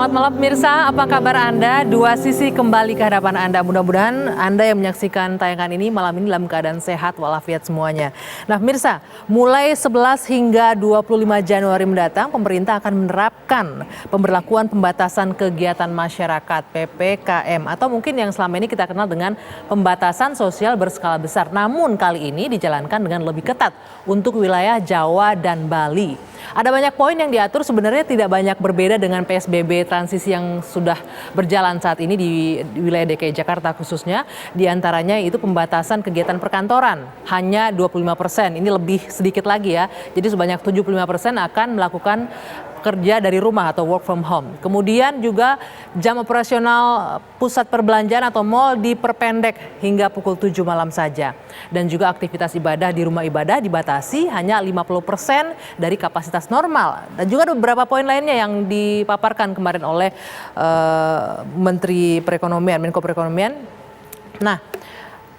Selamat malam pemirsa, apa kabar Anda? Dua sisi kembali ke hadapan Anda. Mudah-mudahan Anda yang menyaksikan tayangan ini malam ini dalam keadaan sehat walafiat semuanya. Nah pemirsa, mulai 11 hingga 25 Januari mendatang, pemerintah akan menerapkan pemberlakuan pembatasan kegiatan masyarakat PPKM. Atau mungkin yang selama ini kita kenal dengan pembatasan sosial berskala besar. Namun kali ini dijalankan dengan lebih ketat untuk wilayah Jawa dan Bali. Ada banyak poin yang diatur, sebenarnya tidak banyak berbeda dengan PSBB transisi yang sudah berjalan saat ini di wilayah DKI Jakarta khususnya. Di antaranya itu pembatasan kegiatan perkantoran, hanya 25%. Ini lebih sedikit lagi ya. Jadi sebanyak 75% akan melakukan kerja dari rumah atau work from home. Kemudian juga jam operasional pusat perbelanjaan atau mal diperpendek hingga pukul 7 malam saja. Dan juga aktivitas ibadah di rumah ibadah dibatasi hanya 50% dari kapasitas normal. Dan juga ada beberapa poin lainnya yang dipaparkan kemarin oleh Menteri Perekonomian, Menko Perekonomian. Nah,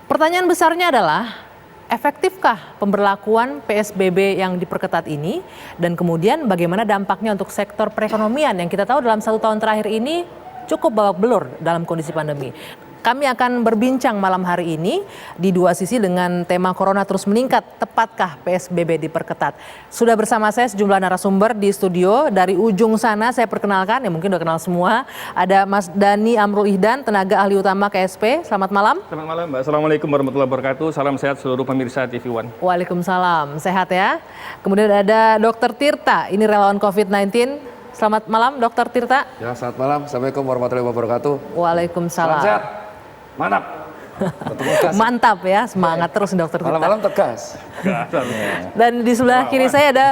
pertanyaan besarnya adalah efektifkah pemberlakuan PSBB yang diperketat ini, dan kemudian bagaimana dampaknya untuk sektor perekonomian yang kita tahu dalam 1 tahun terakhir ini cukup babak belur dalam kondisi pandemi. Kami akan berbincang malam hari ini di dua sisi dengan tema Corona terus meningkat, tepatkah PSBB diperketat? Sudah bersama saya sejumlah narasumber di studio. Dari ujung sana saya perkenalkan, ya mungkin udah kenal semua. Ada Mas Dhani Amrul Ihdan, tenaga ahli utama KSP. Selamat malam. Selamat malam Mbak. Assalamualaikum warahmatullahi wabarakatuh. Salam sehat seluruh pemirsa TV One. Waalaikumsalam, sehat ya. Kemudian ada Dr. Tirta, ini relawan COVID-19. Selamat malam Dr. Tirta. Ya, selamat malam. Assalamualaikum warahmatullahi wabarakatuh. Waalaikumsalam. Salam sehat. Mantap. Mantap ya, semangat terus Dr. Tirta. Malam-malam tegas. Dan di sebelah kiri saya ada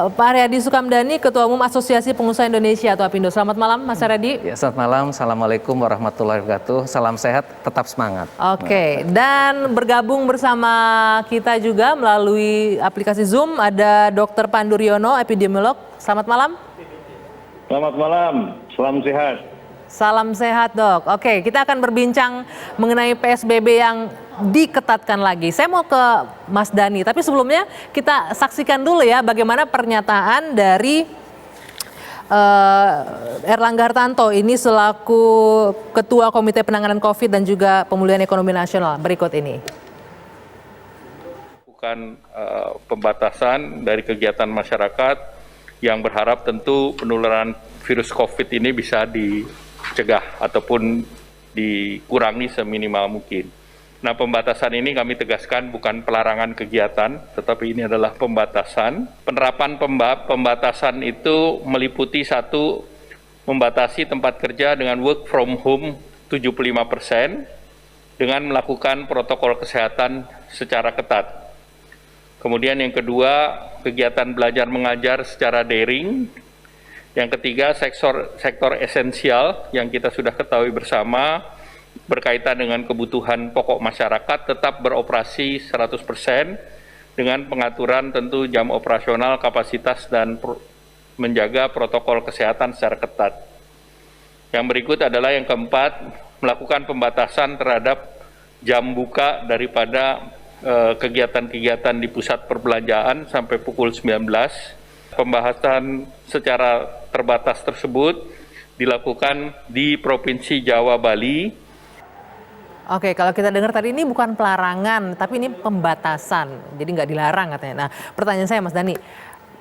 Pak Haryadi Sukamdhani, Ketua Umum Asosiasi Pengusaha Indonesia atau APindo. Selamat malam Mas Haryadi. Ya, selamat malam. Assalamualaikum warahmatullahi wabarakatuh. Salam sehat, tetap semangat. Oke, dan bergabung bersama kita juga melalui aplikasi Zoom ada Dr. Pandu Riono, epidemiolog. Selamat malam. Selamat malam, salam sehat. Salam sehat dok. Oke, kita akan berbincang mengenai PSBB yang diketatkan lagi. Saya mau ke Mas Dhani, tapi sebelumnya kita saksikan dulu ya bagaimana pernyataan dari Erlangga Hartarto ini selaku Ketua Komite Penanganan COVID dan juga Pemulihan Ekonomi Nasional. Berikut ini. Bukan pembatasan dari kegiatan masyarakat yang berharap tentu penularan virus COVID ini bisa dicegah ataupun dikurangi seminimal mungkin. Nah, pembatasan ini kami tegaskan bukan pelarangan kegiatan, tetapi ini adalah pembatasan. Penerapan pembatasan itu meliputi satu, membatasi tempat kerja dengan work from home 75% dengan melakukan protokol kesehatan secara ketat. Kemudian yang kedua, kegiatan belajar mengajar secara daring. Yang ketiga, sektor esensial yang kita sudah ketahui bersama berkaitan dengan kebutuhan pokok masyarakat tetap beroperasi 100% dengan pengaturan tentu jam operasional, kapasitas, dan menjaga protokol kesehatan secara ketat. Yang berikut adalah yang keempat, melakukan pembatasan terhadap jam buka daripada kegiatan-kegiatan di pusat perbelanjaan sampai pukul 19. Pembahasan secara terbatas tersebut dilakukan di Provinsi Jawa Bali. Oke, kalau kita dengar tadi ini bukan pelarangan, tapi ini pembatasan. Jadi nggak dilarang katanya. Nah, pertanyaan saya Mas Dhani,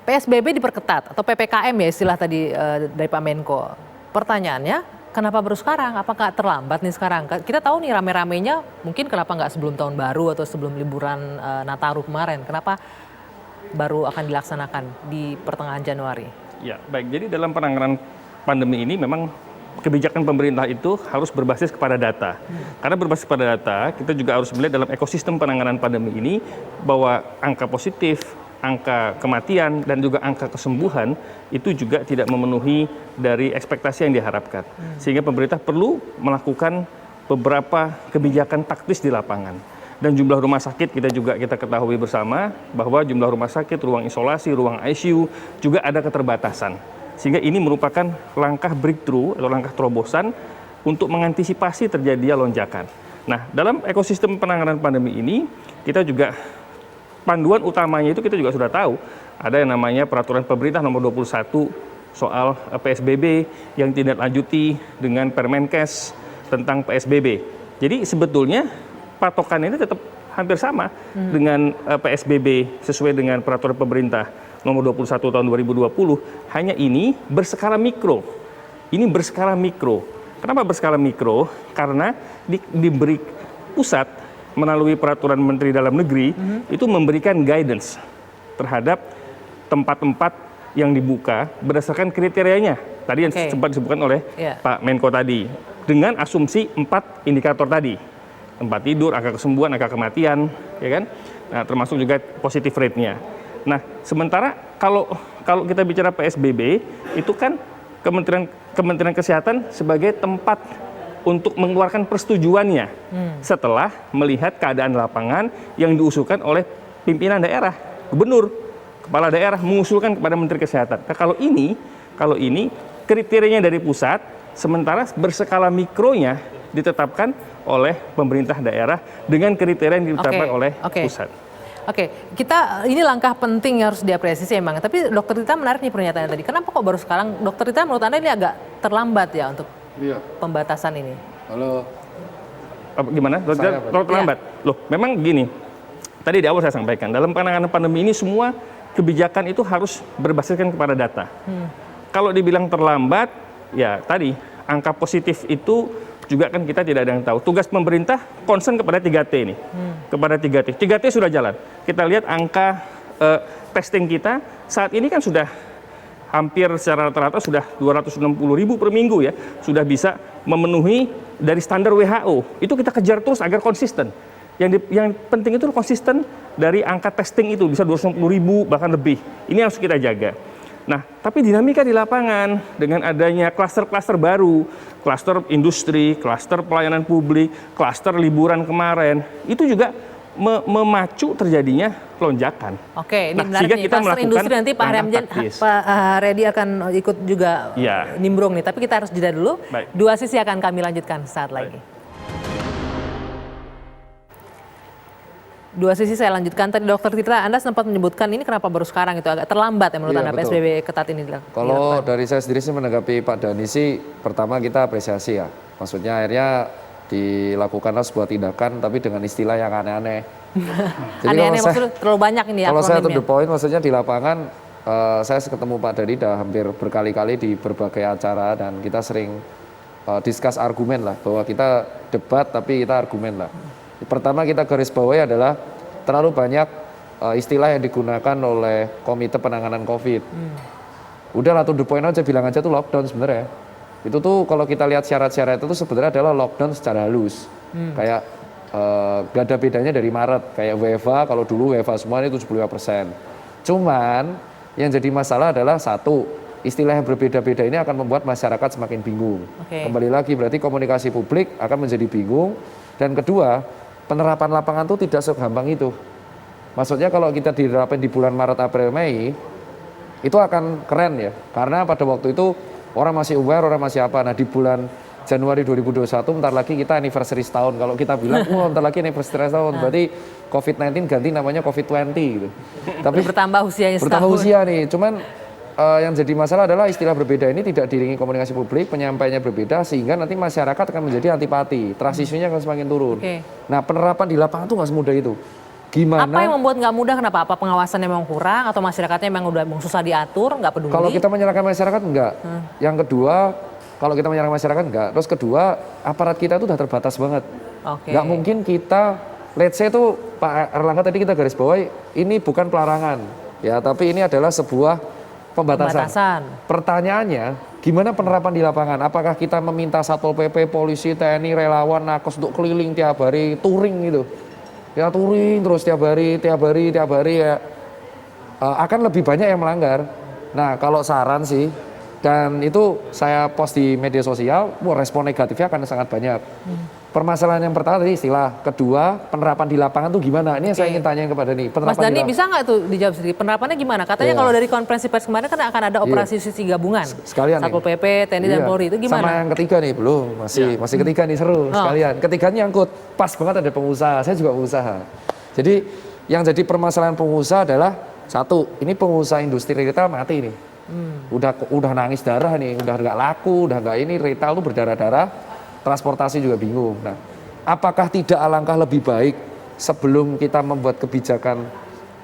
PSBB diperketat atau PPKM ya istilah tadi dari Pak Menko. Pertanyaannya, kenapa baru sekarang? Apakah terlambat nih sekarang? Kita tahu nih rame-ramenya mungkin kenapa nggak sebelum tahun baru atau sebelum liburan Nataru kemarin? Kenapa baru akan dilaksanakan di pertengahan Januari? Ya, baik. Jadi dalam penanganan pandemi ini memang kebijakan pemerintah itu harus berbasis kepada data. Karena berbasis pada data, kita juga harus melihat dalam ekosistem penanganan pandemi ini bahwa angka positif, angka kematian, dan juga angka kesembuhan itu juga tidak memenuhi dari ekspektasi yang diharapkan. Sehingga pemerintah perlu melakukan beberapa kebijakan taktis di lapangan. Dan jumlah rumah sakit kita ketahui bersama bahwa jumlah rumah sakit, ruang isolasi, ruang ICU juga ada keterbatasan. Sehingga ini merupakan langkah breakthrough atau langkah terobosan untuk mengantisipasi terjadinya lonjakan. Nah, dalam ekosistem penanganan pandemi ini, kita juga panduan utamanya itu kita juga sudah tahu. Ada yang namanya Peraturan Pemerintah Nomor 21 soal PSBB yang tidak lanjuti dengan Permenkes tentang PSBB. Jadi sebetulnya patokan ini tetap hampir sama dengan PSBB sesuai dengan peraturan pemerintah nomor 21 tahun 2020. Hanya ini berskala mikro. Ini berskala mikro. Kenapa berskala mikro? Karena diberi pusat melalui peraturan Menteri Dalam Negeri itu memberikan guidance terhadap tempat-tempat yang dibuka berdasarkan kriterianya. Tadi yang sempat disebutkan oleh Pak Menko tadi. Dengan asumsi 4 indikator tadi. Tempat tidur, angka kesembuhan, angka kematian, ya kan? Nah, termasuk juga positive rate-nya. Nah, sementara kalau kita bicara PSBB, itu kan Kementerian Kesehatan sebagai tempat untuk mengeluarkan persetujuannya setelah melihat keadaan lapangan yang diusulkan oleh pimpinan daerah, gubernur, kepala daerah mengusulkan kepada Menteri Kesehatan. Nah, kalau ini kriterianya dari pusat, sementara berskala mikronya ditetapkan oleh pemerintah daerah dengan kriteria yang ditetapkan oleh pusat. Ini langkah penting yang harus diapresiasi emang. Tapi Dokter Tita menarik nih pernyataannya tadi. Kenapa kok baru sekarang? Dokter Tita menurut Anda ini agak terlambat ya untuk pembatasan ini? Halo. Gimana? Terlambat? Loh, memang gini. Tadi di awal saya sampaikan, dalam penanganan pandemi ini semua kebijakan itu harus berbasiskan kepada data. Kalau dibilang terlambat, ya tadi angka positif itu juga kan kita tidak ada yang tahu. Tugas pemerintah concern kepada 3T ini. Kepada 3T. 3T sudah jalan. Kita lihat angka testing kita saat ini kan sudah hampir secara rata-rata sudah 260.000 per minggu ya. Sudah bisa memenuhi dari standar WHO. Itu kita kejar terus agar konsisten. Yang penting itu konsisten dari angka testing itu bisa 260.000 bahkan lebih. Ini harus kita jaga. Nah, tapi dinamika di lapangan dengan adanya klaster-klaster baru, klaster industri, klaster pelayanan publik, klaster liburan kemarin, itu juga memacu terjadinya lonjakan. Oke, ini menarik nih. Klaster industri nanti Pak Reddy akan ikut juga nimbrung nih. Tapi kita harus jeda dulu. Baik. Dua sisi akan kami lanjutkan saat lagi. Dua sisi saya lanjutkan. Tadi Dokter Tita, Anda sempat menyebutkan ini kenapa baru sekarang itu agak terlambat ya menurut Anda PSBB ketat ini dilakukan? Kalau dari saya sendiri sih menanggapi Pak Dhani sih, pertama kita apresiasi ya. Maksudnya akhirnya dilakukanlah sebuah tindakan tapi dengan istilah yang aneh-aneh. Aneh-aneh maksudnya terlalu banyak ini ya. Kalau saya to the point, maksudnya di lapangan saya ketemu Pak Dhani udah hampir berkali-kali di berbagai acara dan kita sering discuss argumen lah, bahwa kita debat tapi kita argumen lah. Pertama kita garis bawahi adalah terlalu banyak istilah yang digunakan oleh Komite Penanganan COVID. Udahlah to the point aja, bilang aja tuh lockdown sebenarnya. Itu tuh kalau kita lihat syarat-syarat itu tuh sebenarnya adalah lockdown secara halus. Kayak gak ada bedanya dari Maret. Kayak WFA, kalau dulu WFA semuanya 75%. Cuman yang jadi masalah adalah satu, istilah yang berbeda-beda ini akan membuat masyarakat semakin bingung. Kembali lagi berarti komunikasi publik akan menjadi bingung. Dan kedua, penerapan lapangan itu tidak segampang itu. Maksudnya kalau kita diterapkan di bulan Maret, April, Mei, itu akan keren ya. Karena pada waktu itu orang masih aware, orang masih apa. Nah di bulan Januari 2021, bentar lagi kita anniversary setahun. Kalau kita bilang, bentar lagi anniversary setahun, berarti COVID-19 ganti namanya COVID-20 gitu. Tapi bertambah usianya setahun. Bertambah usia nih, cuman yang jadi masalah adalah istilah berbeda ini tidak diiringi komunikasi publik, penyampaiannya berbeda sehingga nanti masyarakat akan menjadi antipati, trust issue-nya akan semakin turun. Nah penerapan di lapangan tuh nggak semudah itu. Gimana? Apa yang membuat nggak mudah? Kenapa? Apa pengawasannya memang kurang atau masyarakatnya memang udah susah diatur, nggak peduli? Kalau kita menyerahkan masyarakat enggak. Yang kedua, kalau kita menyerahkan masyarakat enggak. Terus kedua, aparat kita itu udah terbatas banget. Nggak mungkin kita, let's say tuh Pak Erlangga tadi kita garis bawahi, ini bukan pelarangan, ya, tapi ini adalah sebuah pembatasan. Pertanyaannya, gimana penerapan di lapangan? Apakah kita meminta Satpol PP, polisi, TNI, relawan, nakes untuk keliling tiap hari, touring gitu? Ya touring terus tiap hari ya. Akan lebih banyak yang melanggar. Nah kalau saran sih, dan itu saya post di media sosial, respon negatifnya akan sangat banyak. Permasalahan yang pertama tadi istilah, kedua penerapan di lapangan tuh gimana? Ini yang saya ingin tanyain kepada nih. Mas Dhani bisa nggak tuh dijawab sedikit? Penerapannya gimana? Katanya kalau dari konferensi pers kemarin kan akan ada operasi justisi gabungan. Sekalian Satpol PP, TNI dan Polri itu gimana? Sama yang ketiga nih belum, masih ketiga nih seru sekalian. Ketiganya nyangkut, pas banget ada pengusaha. Saya juga pengusaha. Jadi yang jadi permasalahan pengusaha adalah satu, ini pengusaha industri retail mati nih. Udah nangis darah nih, udah nggak laku, udah nggak ini, retail tuh berdarah-darah, transportasi juga bingung. Nah, apakah tidak alangkah lebih baik sebelum kita membuat kebijakan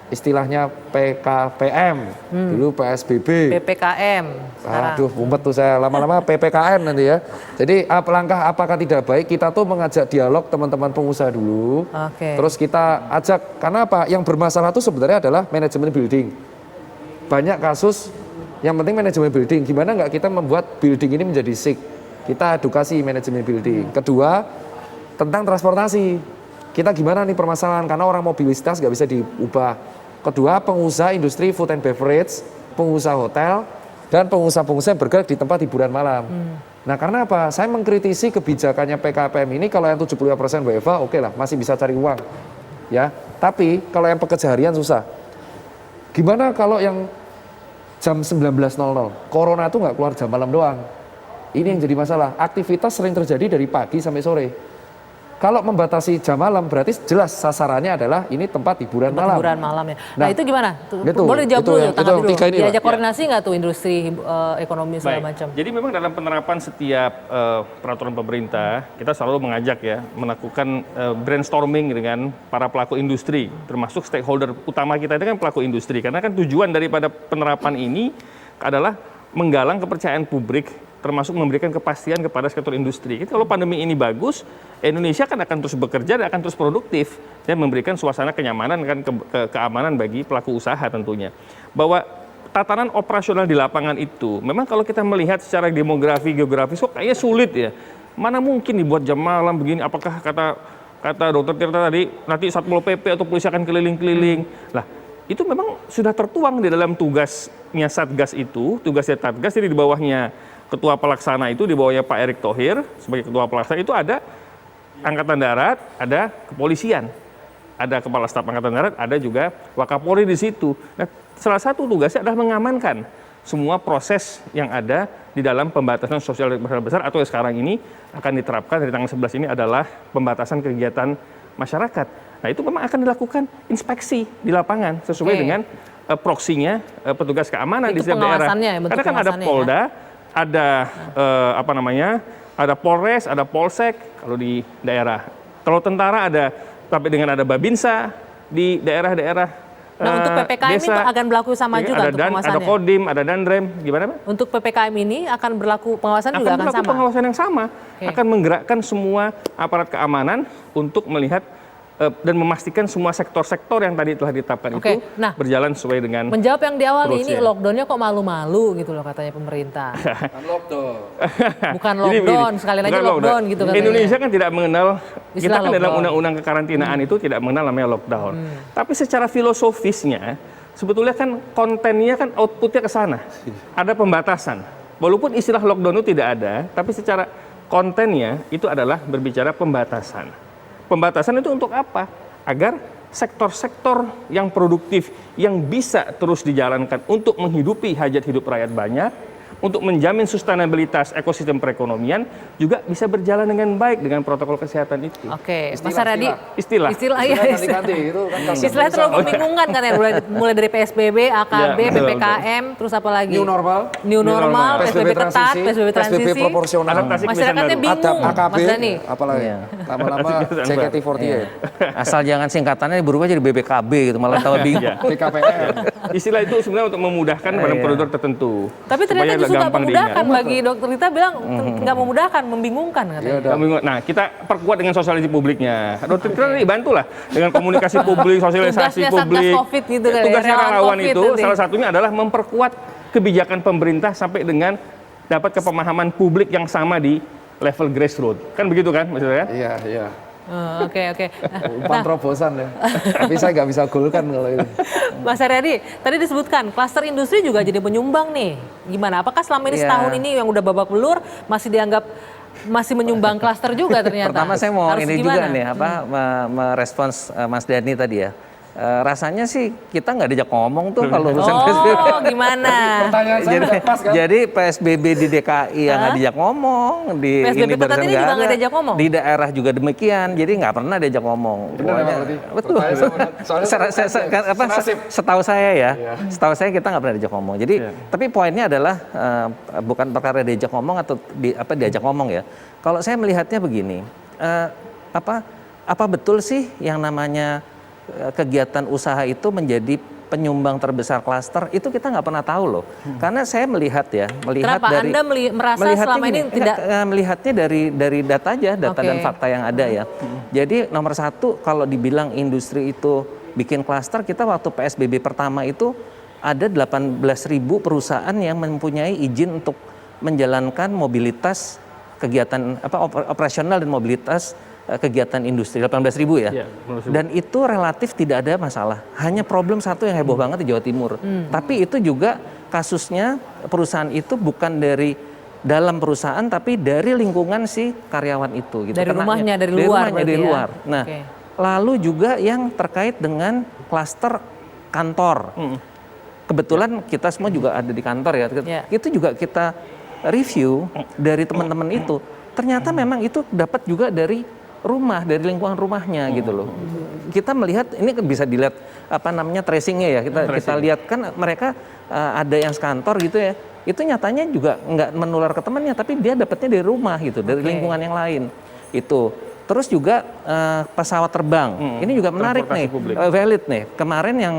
istilahnya PKPM, dulu PSBB, PPKM. Sekarang. aduh umpet tuh saya lama-lama PPKN nanti ya. Jadi apakah tidak baik kita tuh mengajak dialog teman-teman pengusaha dulu, Oke. terus kita ajak, karena apa? Yang bermasalah itu sebenarnya adalah manajemen building. Banyak kasus, yang penting manajemen building. Gimana nggak kita membuat building ini menjadi SIG? Kita edukasi manajemen building. Kedua, tentang transportasi. Kita gimana nih permasalahan, karena orang mobilitas nggak bisa diubah. Kedua, pengusaha industri food and beverage, pengusaha hotel, dan pengusaha-pengusaha yang bergerak di tempat hiburan malam. Nah, karena apa? Saya mengkritisi kebijakannya PKPM ini, kalau yang 75% WFH, oke lah, masih bisa cari uang. Ya, tapi kalau yang pekerja harian susah. Gimana kalau yang jam 19.00, corona itu nggak keluar jam malam doang. Ini yang jadi masalah, aktivitas sering terjadi dari pagi sampai sore. Kalau membatasi jam malam berarti jelas sasarannya adalah ini tempat hiburan malam. Hiburan malam ya. Nah, Nah, itu gimana? itu, Boleh dijawab itu dulu, yang- tangkap itu yang dulu. tiga ini, Diajak Pak. koordinasi nggak tuh industri ekonomi segala Baik. macam? Jadi memang dalam penerapan setiap peraturan pemerintah, kita selalu mengajak ya, melakukan brainstorming dengan para pelaku industri, termasuk stakeholder utama kita itu kan pelaku industri. Karena kan tujuan daripada penerapan ini adalah menggalang kepercayaan publik, termasuk memberikan kepastian kepada sektor industri. Jadi kalau pandemi ini bagus, Indonesia kan akan terus bekerja dan akan terus produktif dan memberikan suasana kenyamanan kan keamanan bagi pelaku usaha tentunya. Bahwa tatanan operasional di lapangan itu, memang kalau kita melihat secara demografi, geografis, kok kayaknya sulit ya. Mana mungkin dibuat jam malam begini, apakah kata dokter Tirta tadi, nanti Satpol PP atau polisi akan keliling-keliling. Lah, itu memang sudah tertuang di dalam tugasnya Satgas itu, tugasnya Satgas, jadi di bawahnya Ketua Pelaksana itu, di bawahnya Pak Erick Thohir, sebagai Ketua Pelaksana itu ada Angkatan Darat, ada kepolisian. Ada Kepala Staf Angkatan Darat, ada juga Wakapolri di situ. Nah, salah satu tugasnya adalah mengamankan semua proses yang ada di dalam pembatasan sosial berskala besar atau yang sekarang ini akan diterapkan dari tanggal 11 ini adalah pembatasan kegiatan masyarakat. Nah, itu memang akan dilakukan inspeksi di lapangan sesuai dengan proksinya petugas keamanan Itu di setiap daerah. pengawasannya ya, bentuk Karena kan ada pengawasannya Polda, ada ada Polres, ada Polsek kalau di daerah. Kalau tentara ada sampai dengan ada Babinsa di daerah-daerah. Nah, untuk PPKM desa. itu akan berlaku sama juga Ada untuk pengawasannya? ada Kodim, ada Danrem, gimana Pak? Untuk PPKM ini akan berlaku pengawasan juga akan berlaku sama? pengawasan yang sama. Oke. Akan menggerakkan semua aparat keamanan untuk melihat dan memastikan semua sektor-sektor yang tadi telah ditetapkan Oke, itu nah, berjalan sesuai dengan Menjawab yang di awal nih, ini Terus ya. lockdownnya kok malu-malu gitu loh katanya pemerintah. Bukan Jadi lockdown, begini, sekali lagi bukan lockdown gitu katanya. Indonesia kan tidak mengenal, kita Istilah kan dalam lockdown. undang-undang kekarantinaan itu tidak mengenal namanya lockdown. Tapi secara filosofisnya, sebetulnya kan kontennya kan outputnya ke sana. Ada pembatasan. Walaupun istilah lockdown itu tidak ada, tapi secara kontennya itu adalah berbicara pembatasan. Pembatasan itu untuk apa? Agar sektor-sektor yang produktif, yang bisa terus dijalankan untuk menghidupi hajat hidup rakyat banyak, untuk menjamin sustainabilitas ekosistem perekonomian, juga bisa berjalan dengan baik dengan protokol kesehatan itu. Oke, Mas Aradi. Istilah. Iya. Ganti-ganti itu kan Istilahnya terlalu membingungkan kan ya, mulai dari PSBB, AKB, Ya, betul, PPKM, terus apa lagi? New normal, New normal, PSBB ketat, transisi, PSBB transisi. PSBB proporsional, Adaptasi Masyarakatnya kebiasaan baru. bingung, AKB, Mas Dhani. apalagi Iya. lama-lama Kebiasaan JKT48, Asal jangan singkatannya berubah jadi BBKB gitu, malah tambah bingung. Ya. BKPM. Istilah itu sebenarnya untuk memudahkan pada koridor tertentu. Tapi ternyata supaya justru nggak gampang memudahkan diingat. bagi dokter Rita bilang nggak memudahkan, membingungkan katanya. Nah, kita perkuat dengan sosialisasi publiknya. Dokter kita tadi bantulah dengan komunikasi publik, sosialisasi Tugasnya Satgas publik. Covid gitu kan ya, Tugasnya relawan relawan Covid itu nanti. salah satunya adalah memperkuat kebijakan pemerintah sampai dengan dapat kepemahaman publik yang sama di level grassroots. Kan begitu kan maksudnya? Iya, iya. Oke. Umpan terobosan ya. Tapi saya nggak bisa golkan kalau itu. Mas Aryadi, tadi disebutkan klaster industri juga jadi penyumbang nih. Gimana? Apakah selama ini Iya. setahun ini yang udah babak belur masih dianggap masih menyumbang klaster juga ternyata? Pertama saya mau Harus ini gimana? juga nih, merespons Mas Dhani tadi ya. rasanya sih kita nggak diajak ngomong tuh kalau urusan PSBB. Oh, gimana? Pertanyaan saya udah pas kan? Jadi PSBB di DKI yang nggak diajak ngomong, di PSBB ini ketat barusan ini nggak juga nggak ada. diajak ngomong? Di daerah juga demikian, jadi nggak pernah diajak ngomong. Benar nggak Pokoknya- berarti? Betul. Pertanyaan soalnya Setahu saya ya, setahu saya kita nggak pernah diajak ngomong. Jadi, tapi poinnya adalah bukan perkara diajak ngomong atau diajak ngomong ya. Kalau saya melihatnya begini, apa betul sih yang namanya kegiatan usaha itu menjadi penyumbang terbesar klaster? Itu kita nggak pernah tahu loh. Karena saya melihat Kenapa dari Anda merasa melihatnya selama ini gini, tidak melihatnya dari data aja, data Oke. dan fakta yang ada ya. Jadi nomor satu, kalau dibilang industri itu bikin klaster, kita waktu PSBB pertama itu ada 18.000 perusahaan yang mempunyai izin untuk menjalankan mobilitas kegiatan operasional dan mobilitas kegiatan industri 18.000 ya. Iya, 18.000. Dan itu relatif tidak ada masalah. Hanya problem satu yang heboh banget di Jawa Timur. Tapi itu juga kasusnya perusahaan itu bukan dari dalam perusahaan tapi dari lingkungan si karyawan itu gitu. Dari Kenanya. rumahnya, dari luar rumahnya, berarti dari ya? luar. Nah, Oke. lalu juga yang terkait dengan klaster kantor. Kebetulan kita semua juga ada di kantor ya. Ya. Itu juga kita review dari teman-teman itu. Ternyata memang itu dapat juga dari rumah, dari lingkungan rumahnya gitu loh. Kita melihat ini bisa dilihat tracingnya ya. Kita lihat kan mereka ada yang sekantor gitu ya. Itu nyatanya juga nggak menular ke temannya, tapi dia dapatnya dari rumah gitu, dari lingkungan yang lain. Itu. Terus juga pesawat terbang. Ini juga menarik nih, Transportasi publik. valid nih. Kemarin yang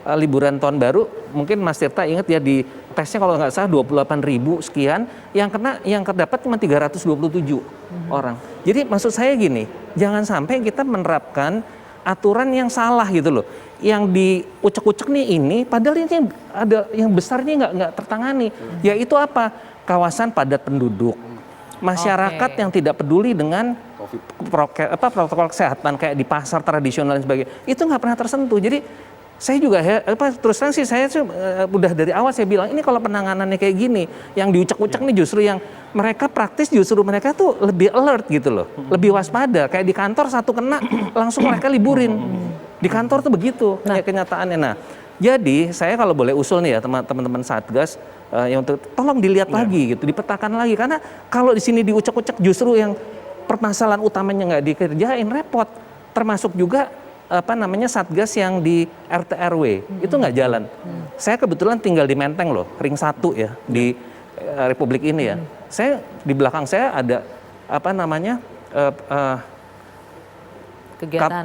liburan tahun baru, mungkin Mas Tirta ingat ya di tesnya kalau nggak salah 28.000 sekian, yang terdapat cuma 327 orang. Jadi maksud saya gini, jangan sampai kita menerapkan aturan yang salah gitu loh. Yang diucek-ucek nih ini, padahal ini ada yang besar ini nggak tertangani. Yaitu apa? Kawasan padat penduduk. Masyarakat yang tidak peduli dengan protokol kesehatan kayak di pasar tradisional dan sebagainya, itu nggak pernah tersentuh. Jadi saya juga terus terang sih saya udah dari awal saya bilang ini kalau penanganannya kayak gini, yang diucek-ucek nih justru yang mereka praktis, justru mereka tuh lebih alert gitu loh, lebih waspada. Kayak di kantor satu kena langsung mereka liburin. Di kantor tuh begitu kenyataannya. Nah, jadi saya kalau boleh usul nih ya teman-teman Satgas, yang tolong dilihat lagi gitu, dipetakan lagi, karena kalau di sini diucek-ucek justru yang permasalahan utamanya nggak dikerjain, repot. Termasuk juga Satgas yang di RT RW itu nggak jalan. Saya kebetulan tinggal di Menteng loh, Ring 1 ya di Republik ini ya. Saya di belakang saya ada kegiatan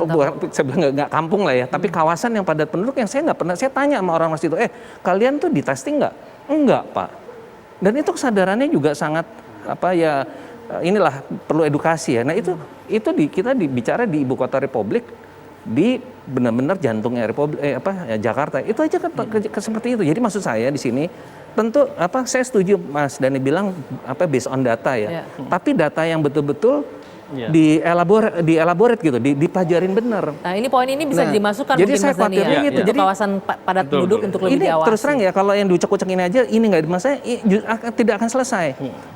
saya bilang nggak kampung lah ya, tapi kawasan yang padat penduduk yang saya nggak pernah. Saya tanya sama orang mas itu, kalian tuh di testing nggak? Enggak Pak. Dan itu kesadarannya juga sangat inilah perlu edukasi ya. Nah itu kita bicara di ibu kota Republik, di benar-benar jantungnya Jakarta. Itu aja seperti itu. Jadi maksud saya di sini tentu saya setuju Mas Dhani bilang based on data ya. Tapi data yang betul-betul dielaborate gitu, dipelajarin benar. Nah, ini poin ini bisa dimasukkan jadi mungkin saya Mas Dhani ya, khawatirnya gitu. untuk Jadi kawasan padat penduduk untuk lebih ini diawasi. terus terang ya, kalau yang diucek-ucek ini aja ini nggak dimasalah, tidak akan selesai.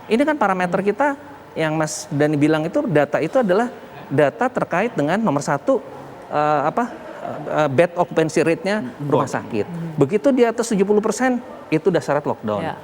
Ini kan parameter kita yang Mas Dhani bilang itu data itu adalah data terkait dengan nomor satu bed occupancy rate-nya rumah sakit. Begitu di atas 70% itu udah syarat lockdown. Ya.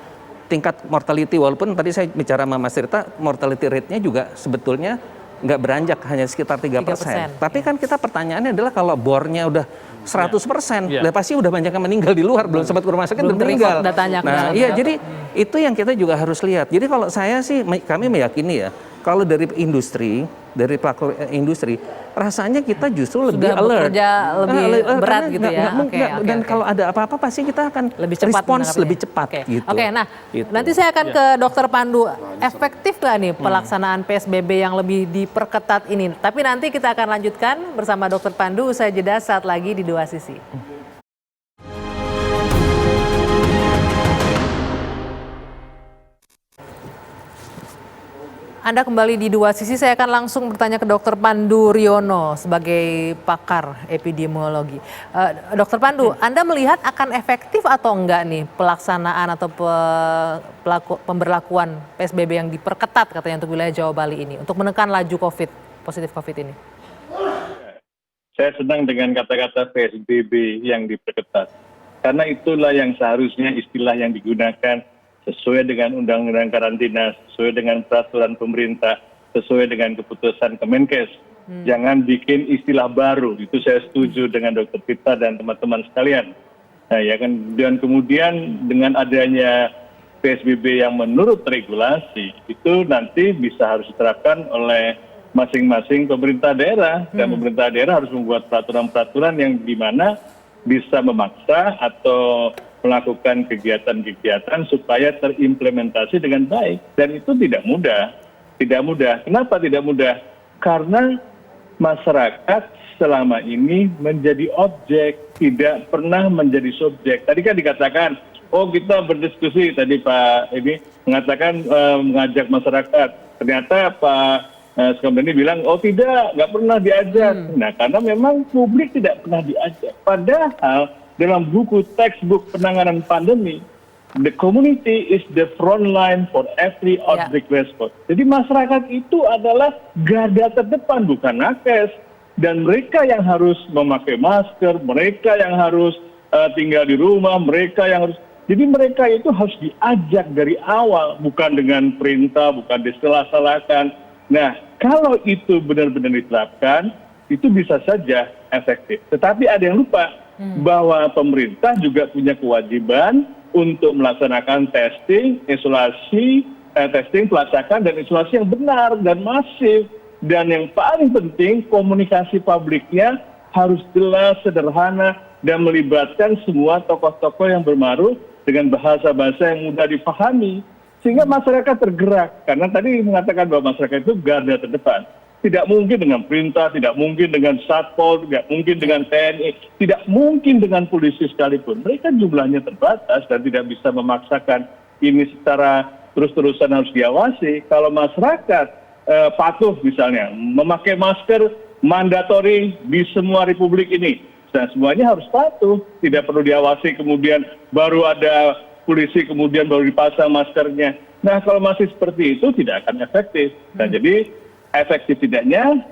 Tingkat mortality, walaupun tadi saya bicara sama Mas Tirta, mortality rate-nya juga sebetulnya nggak beranjak, hanya sekitar 3%. Tapi kan kita pertanyaannya adalah kalau bornya udah 100%, pasti udah banyak yang meninggal di luar, belum sempat ke rumah sakit, belum meninggal. Datanya Nah, iya, jadi itu yang kita juga harus lihat. Jadi kalau saya sih, kami meyakini ya, kalau dari industri, dari pelaku industri, rasanya kita justru lebih sudah alert. bekerja lebih berat gitu ya. Dan kalau ada apa-apa pasti kita akan lebih cepat respons menanggapinya. lebih cepat gitu. Oke, nah Gitu. nanti saya akan ke Dokter Pandu. Efektif nggak nih pelaksanaan PSBB yang lebih diperketat ini? Tapi nanti kita akan lanjutkan bersama Dokter Pandu usai jeda saat lagi di Dua Sisi. Anda kembali di Dua Sisi, saya akan langsung bertanya ke Dr. Pandu Riono sebagai pakar epidemiologi. Dr. Pandu, Anda melihat akan efektif atau enggak nih pelaksanaan atau pemberlakuan PSBB yang diperketat katanya untuk wilayah Jawa Bali ini untuk menekan laju positif COVID ini? saya senang dengan kata-kata PSBB yang diperketat. Karena itulah yang seharusnya istilah yang digunakan sesuai dengan undang-undang karantina, sesuai dengan peraturan pemerintah, sesuai dengan keputusan Kemenkes. Jangan bikin istilah baru. Itu saya setuju dengan Dr. Tirta dan teman-teman sekalian. Nah, ya kan, dan kemudian dengan adanya PSBB yang menurut regulasi itu nanti bisa harus diterapkan oleh masing-masing pemerintah daerah, dan pemerintah daerah harus membuat peraturan-peraturan yang dimana bisa memaksa atau melakukan kegiatan-kegiatan supaya terimplementasi dengan baik, dan itu tidak mudah. Kenapa tidak mudah? Karena masyarakat selama ini menjadi objek, tidak pernah menjadi subjek. Tadi kan dikatakan, oh kita berdiskusi, tadi Pak ini mengatakan mengajak masyarakat. Ternyata Pak Sukamdhani bilang, oh tidak, nggak pernah diajak. Nah, karena memang publik tidak pernah diajak. Padahal dalam buku textbook penanganan pandemi, the community is the front line for every outbreak response. Jadi masyarakat itu adalah garda terdepan, bukan nakes. Dan mereka yang harus memakai masker, mereka yang harus tinggal di rumah, mereka yang harus... Jadi mereka itu harus diajak dari awal, bukan dengan perintah, bukan disalah-salahkan. Nah, kalau itu benar-benar diterapkan, itu bisa saja efektif. Tetapi ada yang lupa bahwa pemerintah juga punya kewajiban untuk melaksanakan testing, testing, pelacakan, dan isolasi yang benar dan masif. Dan yang paling penting, komunikasi publiknya harus jelas, sederhana, dan melibatkan semua tokoh-tokoh yang bermaruh dengan bahasa-bahasa yang mudah dipahami. Sehingga masyarakat tergerak. Karena tadi mengatakan bahwa masyarakat itu garda terdepan. Tidak mungkin dengan perintah, tidak mungkin dengan Satpol, tidak mungkin dengan TNI, tidak mungkin dengan polisi sekalipun. Mereka jumlahnya terbatas dan tidak bisa memaksakan ini secara terus-terusan harus diawasi. Kalau masyarakat patuh misalnya, memakai masker mandatori di semua republik ini. Dan semuanya harus patuh, tidak perlu diawasi kemudian baru ada polisi kemudian baru dipasang maskernya. Nah, kalau masih seperti itu tidak akan efektif. Nah, jadi efektif tidaknya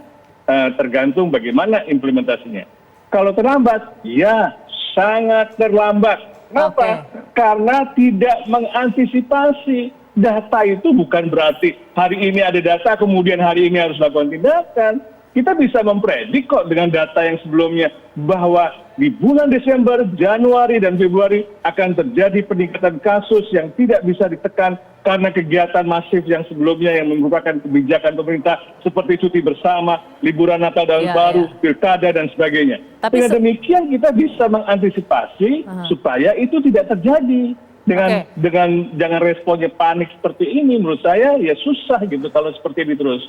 tergantung bagaimana implementasinya. Kalau terlambat, ya sangat terlambat. Kenapa? Karena tidak mengantisipasi. Data itu bukan berarti hari ini ada data kemudian hari ini harus lakukan tindakan. Kita bisa mempredik kok dengan data yang sebelumnya bahwa di bulan Desember, Januari, dan Februari akan terjadi peningkatan kasus yang tidak bisa ditekan karena kegiatan masif yang sebelumnya yang merupakan kebijakan pemerintah seperti cuti bersama, liburan Natal dan Baru, pilkada, dan sebagainya. Dengan demikian kita bisa mengantisipasi supaya itu tidak terjadi. Dengan jangan responnya panik seperti ini, menurut saya ya susah gitu kalau seperti ini terus.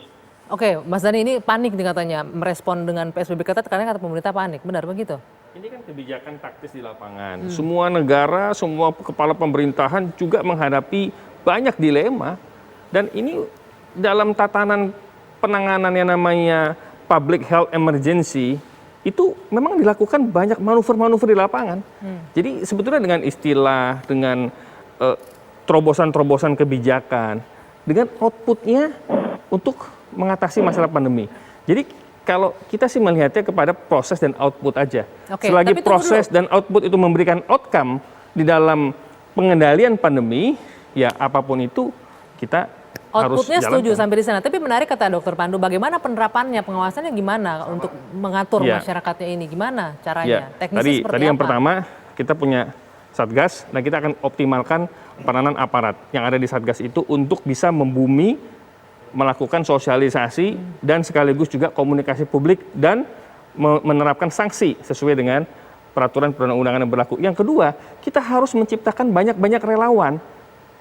Oke, Mas Dhani, ini panik nih katanya, merespon dengan PSBB ketat karena kata pemerintah panik, benar begitu? Ini kan kebijakan taktis di lapangan. Semua negara, semua kepala pemerintahan juga menghadapi banyak dilema. Dan ini dalam tatanan penanganan yang namanya public health emergency, itu memang dilakukan banyak manuver-manuver di lapangan. Jadi sebetulnya dengan istilah, dengan terobosan-terobosan kebijakan, dengan outputnya untuk mengatasi masalah pandemi. Jadi kalau kita sih melihatnya kepada proses dan output aja. Selagi proses dan output itu memberikan outcome di dalam pengendalian pandemi, ya apapun itu kita outputnya harus setuju jalankan. sampai di sana. Tapi menarik kata Dr. Pandu, bagaimana penerapannya, pengawasannya gimana untuk mengatur masyarakatnya ini? Gimana caranya? Teknisnya seperti tadi apa? yang pertama kita punya Satgas, dan kita akan optimalkan peranan aparat yang ada di Satgas itu untuk bisa membumi, melakukan sosialisasi, dan sekaligus juga komunikasi publik dan menerapkan sanksi sesuai dengan peraturan perundang-undangan yang berlaku. Yang kedua, kita harus menciptakan banyak-banyak relawan.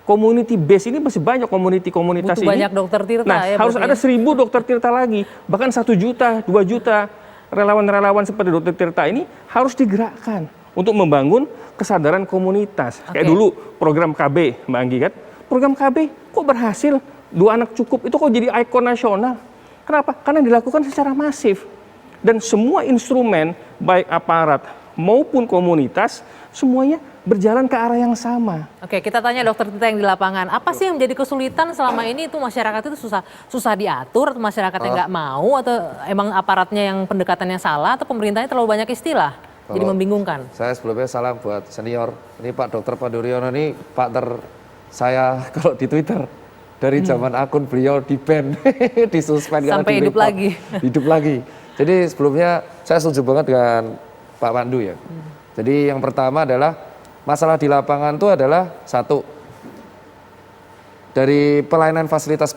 Community base ini masih banyak komunitas ini. Banyak dokter Tirta. Nah, harus ada 1.000 dokter Tirta lagi, bahkan 1 juta, 2 juta relawan-relawan seperti dokter Tirta ini harus digerakkan untuk membangun kesadaran komunitas. Kayak dulu program KB, Mbak Anggi kan, program KB kok berhasil, 2 anak cukup, itu kok jadi ikon nasional. Kenapa? Karena dilakukan secara masif. Dan semua instrumen, baik aparat maupun komunitas, semuanya berjalan ke arah yang sama. Oke, kita tanya dokter Tita yang di lapangan, apa sih yang menjadi kesulitan selama ini itu masyarakat itu susah diatur atau masyarakatnya nggak mau atau emang aparatnya yang pendekatannya salah atau pemerintahnya terlalu banyak istilah? Jadi membingungkan. Saya sebelumnya salam buat senior. Ini Pak Dr. Panduryono ini partner saya kalau di Twitter. Dari zaman akun beliau di-ban, disuspend sampai hidup lagi. Hidup lagi. Jadi sebelumnya saya setuju banget dengan Pak Pandu ya. Jadi yang pertama adalah masalah di lapangan itu adalah satu, dari pelayanan fasilitas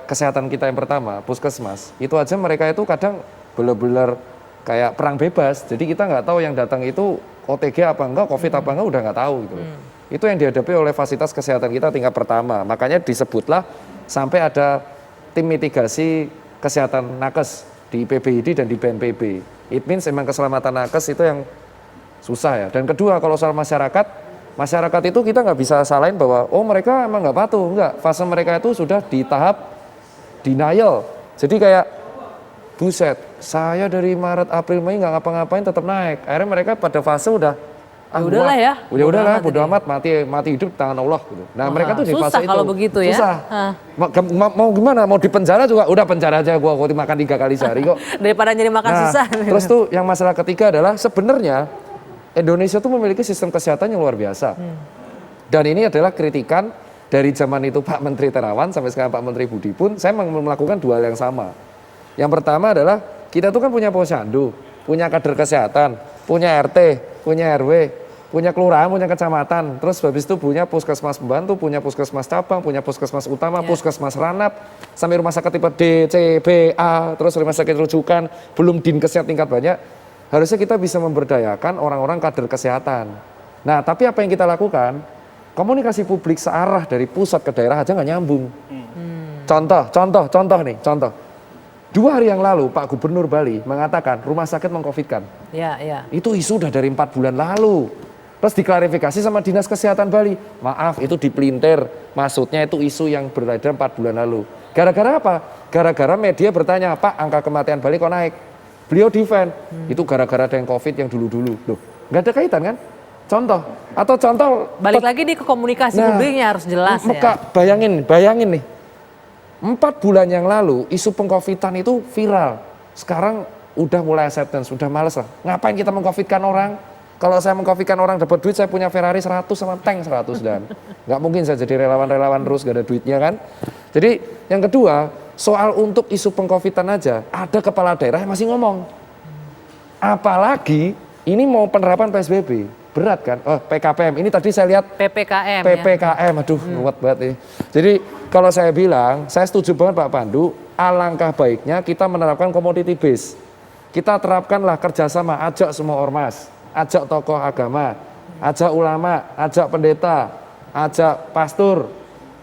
kesehatan kita yang pertama, puskesmas, itu aja mereka itu kadang benar-benar kayak perang bebas. Jadi kita nggak tahu yang datang itu OTG apa enggak, COVID apa enggak, udah nggak tahu gitu. Itu yang dihadapi oleh fasilitas kesehatan kita tingkat pertama. Makanya disebutlah sampai ada tim mitigasi kesehatan nakes di PBID dan di BNPB. It means memang keselamatan nakes itu yang susah ya. Dan kedua, kalau soal masyarakat itu kita nggak bisa salahin bahwa oh mereka emang nggak patuh. Enggak, fase mereka itu sudah di tahap denial. Jadi kayak buset, saya dari Maret, April, Mei nggak ngapa-ngapain tetap naik. Akhirnya mereka pada fase udah udahlah ya. Udah bodo amat, mati hidup di tangan Allah gitu. Nah, mereka tuh di fase susah itu. kalau begitu ya. Susah. Mau gimana? Mau di penjara juga udah penjara aja gua makan 3 kali sehari kok. Daripada nyari makan susah. Terus tuh yang masalah ketiga adalah sebenarnya Indonesia tuh memiliki sistem kesehatan yang luar biasa. Dan ini adalah kritikan dari zaman itu Pak Menteri Terawan sampai sekarang Pak Menteri Budi pun saya melakukan 2 hal yang sama. Yang pertama adalah kita tuh kan punya posyandu, punya kader kesehatan, punya RT, punya RW, punya kelurahan, punya kecamatan. Terus habis itu punya puskesmas pembantu, punya puskesmas cabang, punya puskesmas utama, puskesmas ranap, sampai rumah sakit tipe D, C, B, A, terus rumah sakit rujukan, belum dinkesnya tingkat banyak. Harusnya kita bisa memberdayakan orang-orang kader kesehatan. Nah, tapi apa yang kita lakukan? Komunikasi publik searah dari pusat ke daerah aja nggak nyambung. Contoh nih. 2 hari yang lalu Pak Gubernur Bali mengatakan rumah sakit mengcovidkan. Ya. Itu isu udah dari 4 bulan lalu. Terus diklarifikasi sama Dinas Kesehatan Bali. Maaf, itu dipelintir. Maksudnya itu isu yang beredar 4 bulan lalu. Gara-gara apa? Gara-gara media bertanya, Pak, angka kematian Bali kok naik? Beliau defend. Itu gara-gara ada yang COVID yang dulu-dulu. Loh, nggak ada kaitan kan? Contoh. Atau contoh. Balik lagi di ke komunikasi publiknya harus jelas ya. Bayangin nih. 4 bulan yang lalu isu pengcovidan itu viral. Sekarang udah mulai acceptance, udah males lah. Ngapain kita mengcovidkan orang? Kalau saya mengcovidkan orang dapat duit, saya punya Ferrari 100 sama tank 100 dan nggak mungkin saya jadi relawan-relawan terus gak ada duitnya kan. Jadi yang kedua, soal untuk isu pengcovidan aja, ada kepala daerah yang masih ngomong. Apalagi ini mau penerapan PSBB. Berat kan? Oh, PKPM. Ini tadi saya lihat PPKM. Aduh, ruwet banget nih. Jadi kalau saya bilang, saya setuju banget Pak Pandu, alangkah baiknya kita menerapkan commodity base. Kita terapkanlah kerjasama, ajak semua ormas, ajak tokoh agama, ajak ulama, ajak pendeta, ajak pastor,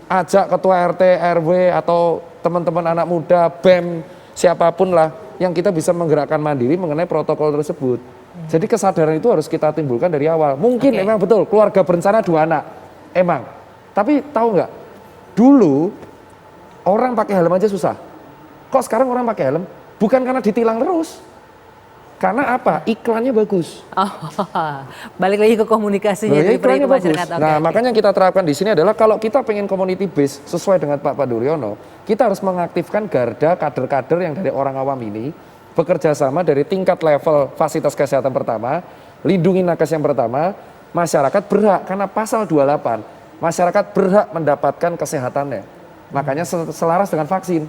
ajak ketua RT, RW atau teman-teman anak muda, BEM, siapapun lah yang kita bisa menggerakkan mandiri mengenai protokol tersebut. Jadi kesadaran itu harus kita timbulkan dari awal. Mungkin memang betul keluarga berencana 2 anak, emang. Tapi tahu nggak? Dulu orang pakai helm aja susah. Kok sekarang orang pakai helm? Bukan karena ditilang terus. Karena apa? Iklannya bagus. Oh, balik lagi ke komunikasinya dari Iklannya bagus. masyarakat. Nah, makanya yang kita terapkan di sini adalah kalau kita pengen community base sesuai dengan Pak Panduryono, kita harus mengaktifkan garda kader-kader yang dari orang awam ini bekerja sama dari tingkat level fasilitas kesehatan pertama, lindungi nakes yang pertama, masyarakat berhak karena pasal 28, masyarakat berhak mendapatkan kesehatannya. Makanya selaras dengan vaksin.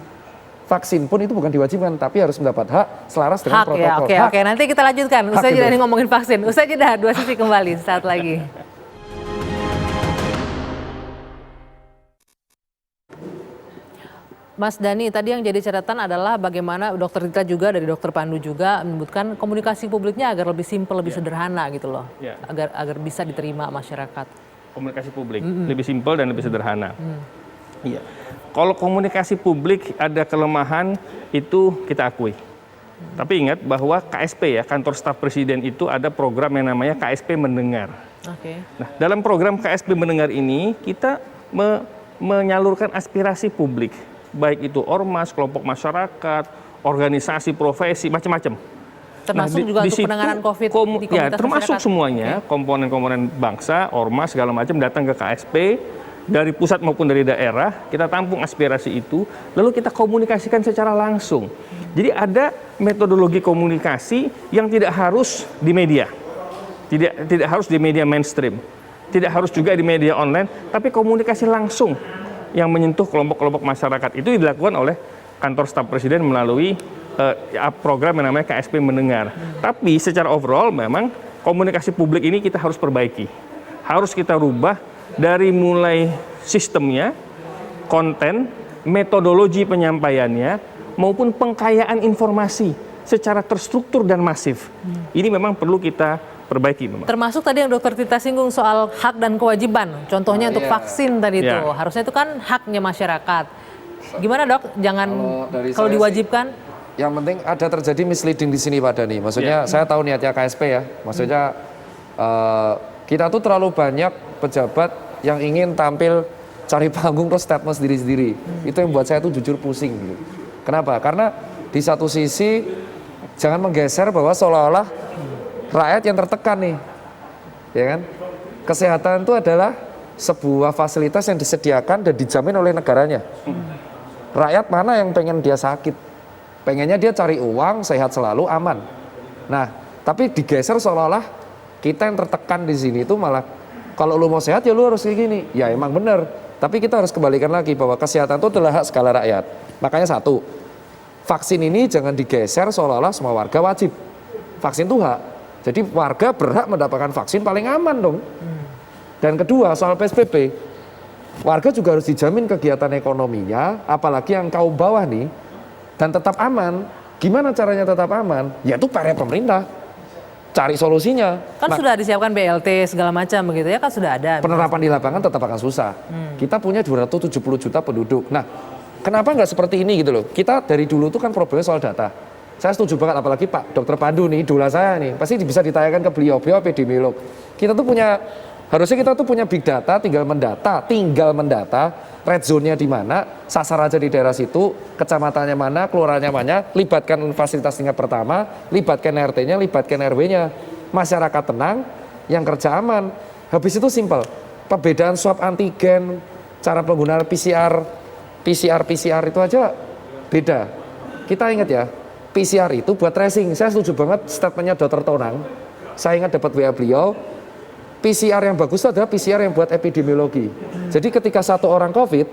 Vaksin pun itu bukan diwajibkan, tapi harus mendapat hak selaras dengan protokol. Oke. Nanti kita lanjutkan. Usai jeda ini ngomongin vaksin. Usai jeda 2 sisi kembali saat lagi. Mas Dhani, tadi yang jadi catatan adalah bagaimana dokter Tita juga dari dokter Pandu juga menyebutkan komunikasi publiknya agar lebih simpel, lebih sederhana gitu loh, agar bisa diterima masyarakat. Komunikasi publik lebih simpel dan lebih sederhana. Iya. Kalau komunikasi publik ada kelemahan itu kita akui. Tapi ingat bahwa KSP ya, kantor staf presiden itu ada program yang namanya KSP mendengar. Nah, dalam program KSP mendengar ini kita menyalurkan aspirasi publik. Baik itu ormas, kelompok masyarakat, organisasi profesi, macam-macam. Termasuk juga untuk penanganan COVID di ya, komunitas termasuk masyarakat. semuanya komponen-komponen bangsa, ormas segala macam datang ke KSP dari pusat maupun dari daerah, kita tampung aspirasi itu, lalu kita komunikasikan secara langsung. Jadi ada metodologi komunikasi yang tidak harus di media, tidak harus di media mainstream, tidak harus juga di media online, tapi komunikasi langsung yang menyentuh kelompok-kelompok masyarakat itu dilakukan oleh kantor staf presiden melalui program yang namanya KSP Mendengar. Tapi secara overall memang komunikasi publik ini kita harus perbaiki. Harus kita rubah dari mulai sistemnya, konten, metodologi penyampaiannya, maupun pengkayaan informasi secara terstruktur dan masif. Ini memang perlu kita perbaiki memang. Termasuk tadi yang Dokter Tirta singgung soal hak dan kewajiban. Contohnya untuk vaksin tadi itu. Harusnya itu kan haknya masyarakat. Gimana Dok? Jangan kalau diwajibkan? Yang penting ada terjadi misleading di sini Pak Dhani. Maksudnya saya tahu niatnya KSP ya. Maksudnya kita tuh terlalu banyak pejabat yang ingin tampil cari panggung terus statement sendiri-sendiri. Itu yang buat saya tuh jujur pusing gitu. Kenapa? Karena di satu sisi jangan menggeser bahwa seolah-olah rakyat yang tertekan nih. Ya kan? Kesehatan itu adalah sebuah fasilitas yang disediakan dan dijamin oleh negaranya. Rakyat mana yang pengen dia sakit? Pengennya dia cari uang, sehat selalu, aman. Nah, tapi digeser seolah-olah kita yang tertekan di sini itu malah kalau lu mau sehat ya lu harus kayak gini. Ya emang benar. Tapi kita harus kembalikan lagi bahwa kesehatan itu adalah hak segala rakyat. Makanya satu, vaksin ini jangan digeser seolah-olah semua warga wajib. Vaksin itu hak. Jadi warga berhak mendapatkan vaksin paling aman dong. Dan kedua, soal PSBB, warga juga harus dijamin kegiatan ekonominya, apalagi yang kaum bawah nih, dan tetap aman. Gimana caranya tetap aman? Yaitu PR pemerintah. Cari solusinya. Kan sudah disiapkan BLT segala macam begitu ya, kan sudah ada. Penerapan di lapangan tetap akan susah. Kita punya 270 juta penduduk. Nah, kenapa nggak seperti ini gitu loh? Kita dari dulu tuh kan problemnya soal data. Saya setuju banget, apalagi Pak Dr. Pandu nih, idola saya nih. Pasti bisa ditanyakan ke beliau epidemiolog. Kita tuh punya, harusnya kita tuh punya big data, tinggal mendata. Red zone-nya di mana, sasar aja di daerah situ, kecamatannya mana, kelurahannya mana, libatkan fasilitas tingkat pertama, libatkan RT-nya, libatkan RW-nya. Masyarakat tenang, yang kerja aman. Habis itu simpel. Perbedaan swab antigen, cara penggunaan PCR itu aja beda. Kita ingat ya, PCR itu buat tracing. Saya setuju banget statementnya Dr. Tonang. Saya ingat dapat WA beliau, PCR yang bagus adalah PCR yang buat epidemiologi. Jadi ketika satu orang COVID,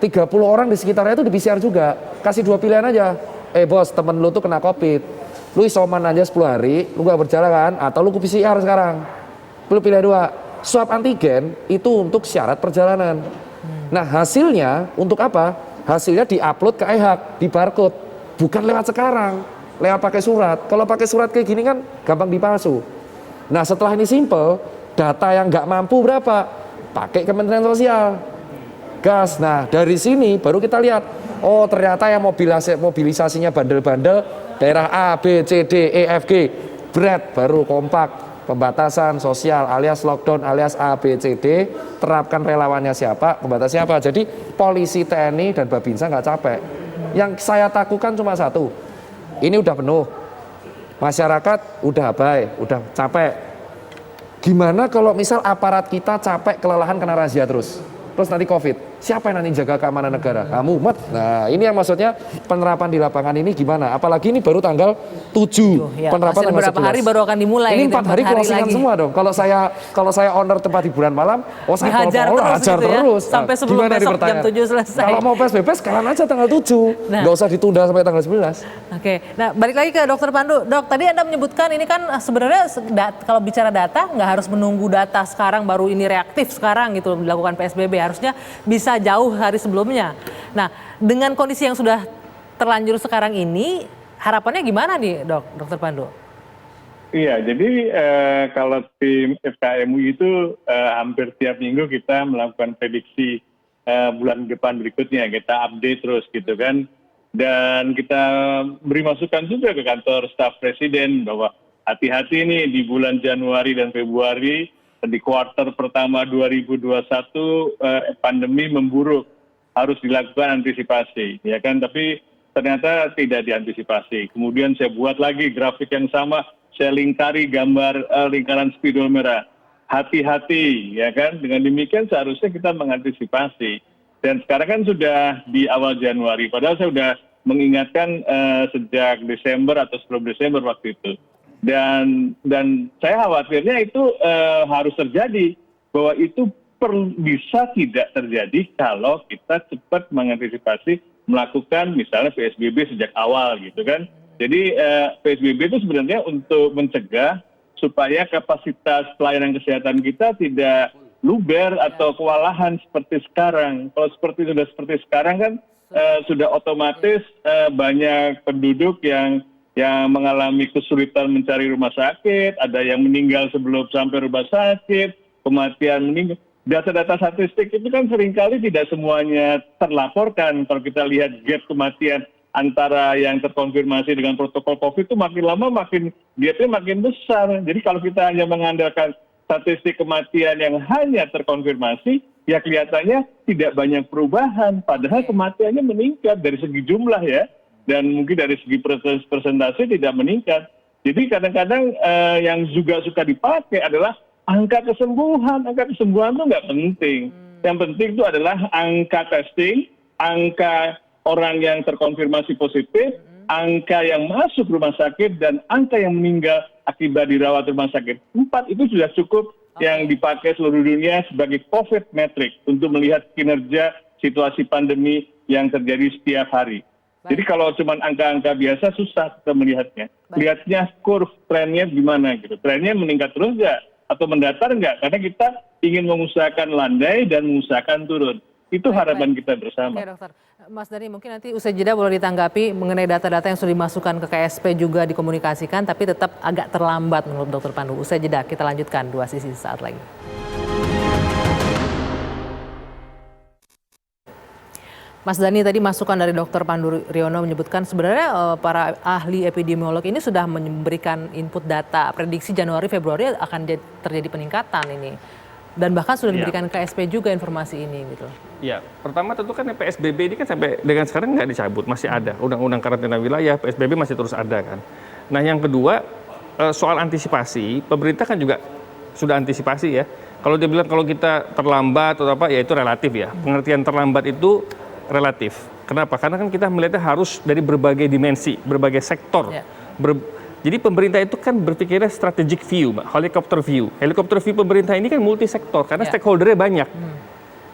30 orang di sekitarnya itu di PCR juga. Kasih 2 pilihan aja. Bos, temen lu tuh kena COVID. Lu isoman aja 10 hari, lu gak berjalan kan? Atau lu ke PCR sekarang. Lu pilih 2. Swab antigen itu untuk syarat perjalanan. Nah hasilnya untuk apa? Hasilnya diupload ke e-hak, di barcode. Bukan lewat sekarang, lewat pakai surat. Kalau pakai surat kayak gini kan gampang dipalsu. Nah setelah ini simple, data yang nggak mampu berapa? Pakai Kementerian Sosial. Gas. Nah dari sini baru kita lihat, oh ternyata yang mobilisasinya bandel-bandel, daerah A, B, C, D, E, F, G, berat, baru kompak. Pembatasan sosial alias lockdown alias A, B, C, D, terapkan relawannya siapa, pembatasnya apa. Jadi polisi, TNI, dan Babinsa nggak capek. Yang saya takutkan cuma satu, ini udah penuh. Masyarakat udah abai, udah capek. Gimana kalau misal aparat kita capek, kelelahan, kena razia terus nanti COVID, siapa yang nanti jaga keamanan negara? Kamu, umat. Nah ini yang maksudnya penerapan di lapangan ini gimana? Apalagi ini baru tanggal 7, ya, penerapan tanggal 11. Beberapa hari baru akan dimulai. Ini 4 hari closingan semua dong. Kalau saya owner tempat hiburan malam, saya hajar terus. Sampai sebelum besok jam 7 selesai. Kalau mau PSBB sekalian aja tanggal 7, nggak usah ditunda sampai tanggal 11. Oke, nah balik lagi ke Dokter Pandu. Dok, tadi Anda menyebutkan ini kan sebenarnya kalau bicara data nggak harus menunggu data sekarang baru ini reaktif sekarang gitu dilakukan PSBB. Harusnya bisa jauh hari sebelumnya. Nah, dengan kondisi yang sudah terlanjur sekarang ini, harapannya gimana nih, Dokter Pandu? Iya, jadi kalau tim FKMU itu hampir tiap minggu kita melakukan prediksi bulan depan berikutnya, kita update terus gitu kan. Dan kita beri masukan juga ke kantor staf presiden bahwa hati-hati nih di bulan Januari dan Februari, di kuartal pertama 2021 pandemi memburuk, harus dilakukan antisipasi, ya kan. Tapi ternyata tidak diantisipasi. Kemudian saya buat lagi grafik yang sama, saya lingkari gambar lingkaran spidol merah. Hati-hati, ya kan? Dengan demikian seharusnya kita mengantisipasi. Dan sekarang kan sudah di awal Januari, padahal saya sudah mengingatkan sejak Desember atau sebelum Desember waktu itu. Dan saya khawatirnya itu harus terjadi, bahwa itu bisa tidak terjadi kalau kita cepat mengantisipasi melakukan misalnya PSBB sejak awal gitu kan. Jadi PSBB itu sebenarnya untuk mencegah supaya kapasitas pelayanan kesehatan kita tidak luber atau kewalahan seperti sekarang. Kalau sudah seperti sekarang kan sudah otomatis banyak penduduk yang mengalami kesulitan mencari rumah sakit, ada yang meninggal sebelum sampai rumah sakit, kematian meninggal. Data-data statistik itu kan seringkali tidak semuanya terlaporkan. Kalau kita lihat gap kematian antara yang terkonfirmasi dengan protokol COVID itu makin lama gapnya makin besar. Jadi kalau kita hanya mengandalkan statistik kematian yang hanya terkonfirmasi, ya kelihatannya tidak banyak perubahan. Padahal kematiannya meningkat dari segi jumlah ya, dan mungkin dari segi persentase tidak meningkat. Jadi kadang-kadang yang juga suka dipakai adalah angka kesembuhan. Angka kesembuhan itu nggak penting. Yang penting itu adalah angka testing, angka orang yang terkonfirmasi positif, angka yang masuk rumah sakit, dan angka yang meninggal akibat dirawat rumah sakit. 4 itu sudah cukup yang dipakai seluruh dunia sebagai COVID metric untuk melihat kinerja situasi pandemi yang terjadi setiap hari. Jadi kalau cuma angka-angka biasa susah kita melihatnya. Lihatnya kurve trennya gimana gitu. Trennya meningkat terus nggak? Atau mendatar nggak? Karena kita ingin mengusahakan landai dan mengusahakan turun. Itu harapan kita bersama. Oke dokter. Mas Dhani mungkin nanti usai jeda boleh ditanggapi mengenai data-data yang sudah dimasukkan ke KSP juga dikomunikasikan tapi tetap agak terlambat menurut Dr. Pandu. Usai jeda kita lanjutkan dua sisi saat lagi. Mas Dhani tadi masukan dari Dr. Pandu Riono menyebutkan sebenarnya para ahli epidemiolog ini sudah memberikan input data prediksi Januari-Februari akan terjadi peningkatan ini. Dan bahkan sudah diberikan KSP juga informasi ini gitu. Ya, pertama tentu kan PSBB ini kan sampai dengan sekarang nggak dicabut, masih ada. Undang-undang karantina wilayah, PSBB masih terus ada kan. Nah yang kedua, soal antisipasi, pemerintah kan juga sudah antisipasi ya. Kalau dia bilang kalau kita terlambat atau apa, ya itu relatif ya. Pengertian terlambat itu relatif. Kenapa? Karena kan kita melihatnya harus dari berbagai dimensi, berbagai sektor. Ya. Jadi pemerintah itu kan berpikirnya strategic view, helicopter view. Helicopter view pemerintah ini kan multisektor karena stakeholdernya banyak.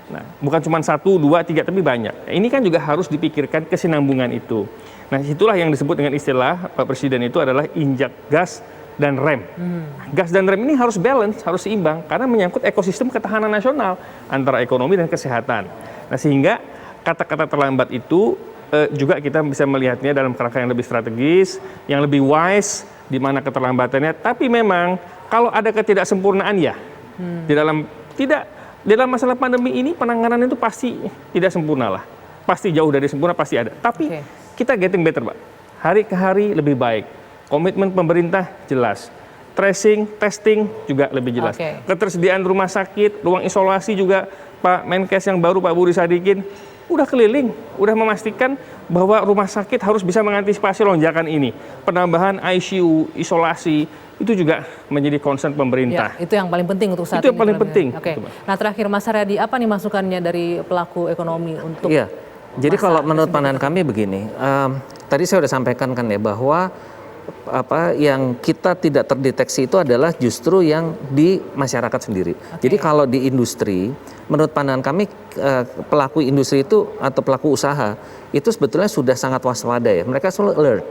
Nah, bukan cuma 1, 2, 3 tapi banyak. Ini kan juga harus dipikirkan kesinambungan itu. Nah, itulah yang disebut dengan istilah Pak Presiden itu adalah injak gas dan rem. Gas dan rem ini harus balance, harus seimbang karena menyangkut ekosistem ketahanan nasional antara ekonomi dan kesehatan. Nah, sehingga kata-kata terlambat itu juga kita bisa melihatnya dalam kerangka yang lebih strategis, yang lebih wise, di mana keterlambatannya. Tapi memang kalau ada ketidaksempurnaan ya, di dalam masalah pandemi ini penanganan itu pasti tidak sempurna lah, pasti jauh dari sempurna pasti ada. Tapi kita getting better Pak, hari ke hari lebih baik. Komitmen pemerintah jelas, tracing, testing juga lebih jelas. Ketersediaan rumah sakit, ruang isolasi juga Pak Menkes yang baru Pak Budi Sadikin udah keliling, udah memastikan bahwa rumah sakit harus bisa mengantisipasi lonjakan ini. Penambahan ICU, isolasi, itu juga menjadi concern pemerintah. Ya, itu yang paling penting untuk saat ini. Itu yang paling penting. Oke. Nah terakhir Mas Haryadi, apa nih masukannya dari pelaku ekonomi untuk jadi kalau menurut pandangan kami begini, tadi saya sudah sampaikan kan ya bahwa yang kita tidak terdeteksi itu adalah justru yang di masyarakat sendiri. Jadi kalau di industri, menurut pandangan kami pelaku industri itu atau pelaku usaha itu sebetulnya sudah sangat waspada ya. Mereka selalu alert.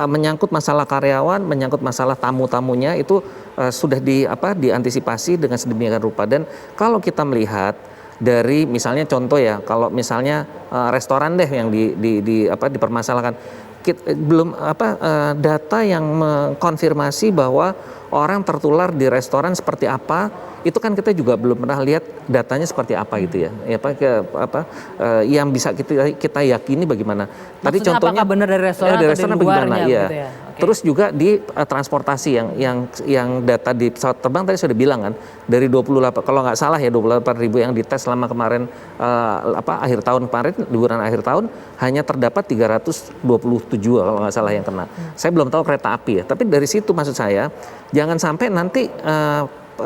Menyangkut masalah karyawan, menyangkut masalah tamu-tamunya itu sudah diantisipasi dengan sedemikian rupa. Dan kalau kita melihat dari misalnya contoh ya, kalau misalnya restoran deh yang dipermasalahkan. Belum data yang mengkonfirmasi bahwa orang tertular di restoran seperti apa, itu kan kita juga belum pernah lihat datanya seperti apa gitu ya. Yang bisa kita yakini bagaimana. Tadi maksudnya contohnya apakah benar dari restoran atau dari luarnya bagaimana? Iya. Gitu ya? Terus juga di transportasi yang data di pesawat terbang tadi sudah bilang kan, dari 28 kalau nggak salah ya 28.000 yang dites selama kemarin akhir tahun kemarin, liburan akhir tahun, hanya terdapat 327 kalau nggak salah yang kena. Saya belum tahu kereta api ya, tapi dari situ maksud saya jangan sampai nanti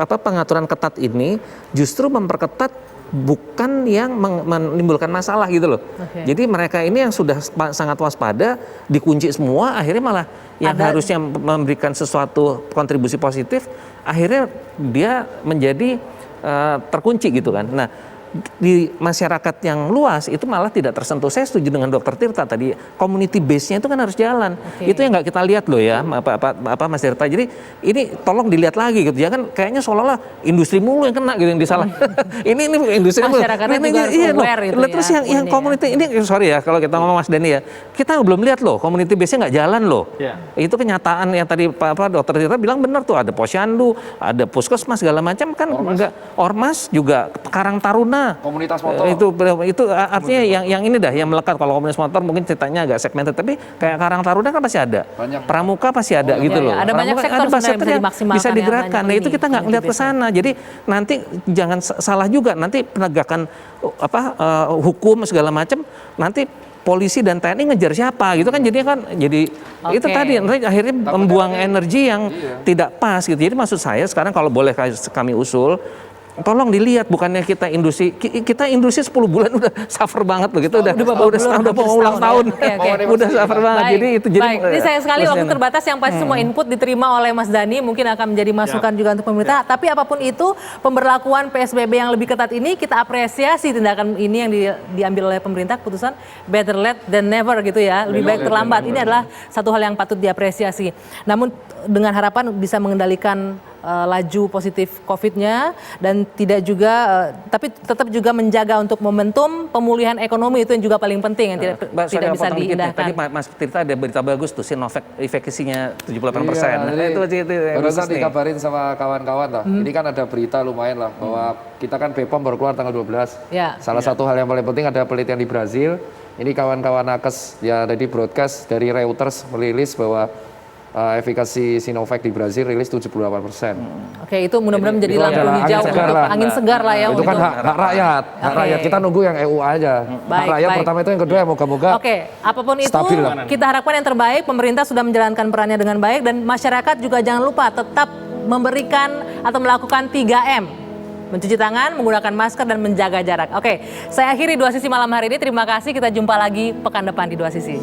pengaturan ketat ini justru memperketat bukan yang menimbulkan masalah gitu loh. Jadi mereka ini yang sudah sangat waspada, dikunci semua, akhirnya malah yang harusnya memberikan sesuatu kontribusi positif, akhirnya dia menjadi terkunci gitu kan. Nah, di masyarakat yang luas itu malah tidak tersentuh. Saya setuju dengan Dr. Tirta tadi, community base-nya itu kan harus jalan. Itu yang nggak kita lihat loh ya, Mas Tirta. Jadi ini tolong dilihat lagi gitu. Ya kan kayaknya seolah-olah industri mulu yang kena gitu yang disalah. ini industri masyarakatnya juga aware itu ya. Terus yang community ini sorry ya kalau kita ngomong Mas Denny ya, kita belum lihat loh community base-nya nggak jalan loh. Itu kenyataan yang tadi Dr. Tirta bilang benar tuh, ada posyandu, ada puskesmas segala macam kan, enggak ormas juga, Karang Taruna. Komunitas motor. Itu artinya yang ini dah yang melekat. Kalau komunitas motor mungkin ceritanya agak segmented, tapi kayak Karang Taruna kan pasti ada. Banyak. Pramuka pasti ada gitu loh. Ada banyak sektor yang bisa digerakkan. Nah, itu kita nggak ngeliat ke sana. Jadi nanti jangan salah juga, nanti penegakan hukum segala macam nanti polisi dan TNI ngejar siapa gitu kan, jadinya kan jadi itu tadi akhirnya membuang energi yang tidak pas gitu. Jadi maksud saya sekarang kalau boleh kami usul, tolong dilihat, bukannya kita industri 10 bulan udah suffer banget begitu, udah mau ulang tahun. Udah suffer banget. Jadi itu ini sayang sekali waktu terbatas, yang pasti semua input diterima oleh Mas Dhani, mungkin akan menjadi masukan juga untuk pemerintah. Tapi apapun itu, pemberlakuan PSBB yang lebih ketat ini kita apresiasi tindakan ini yang diambil oleh pemerintah, keputusan better late than never gitu ya. Lebih baik terlambat. Ini adalah satu hal yang patut diapresiasi. Namun dengan harapan bisa mengendalikan laju positif COVID-nya dan tidak juga, tapi tetap juga menjaga untuk momentum pemulihan ekonomi, itu yang juga paling penting yang tidak bisa diindahkan. Tadi Mas Tirta ada berita bagus tuh, Sinovac efekasinya 78%. Itu barusan dikabarin sama kawan-kawan lah. Ini kan ada berita lumayan lah bahwa kita kan BPOM baru keluar tanggal 12. Salah satu hal yang paling penting ada penelitian di Brazil. Ini kawan-kawan nakes ya, tadi broadcast dari Reuters merilis bahwa efikasi Sinovac di Brazil rilis 78%. Oke, itu mudah-mudahan menjadi lampu hijau untuk angin segar lah ya. Itu kan hak rakyat. Hak rakyat, kita nunggu yang EU aja. Hak rakyat pertama itu, yang kedua moga-moga. Oke, apapun itu stabil. Kita harapkan yang terbaik. Pemerintah sudah menjalankan perannya dengan baik, dan masyarakat juga jangan lupa tetap memberikan atau melakukan 3M. Mencuci tangan, menggunakan masker, dan menjaga jarak. Oke, saya akhiri Dua Sisi malam hari ini. Terima kasih, kita jumpa lagi pekan depan di Dua Sisi.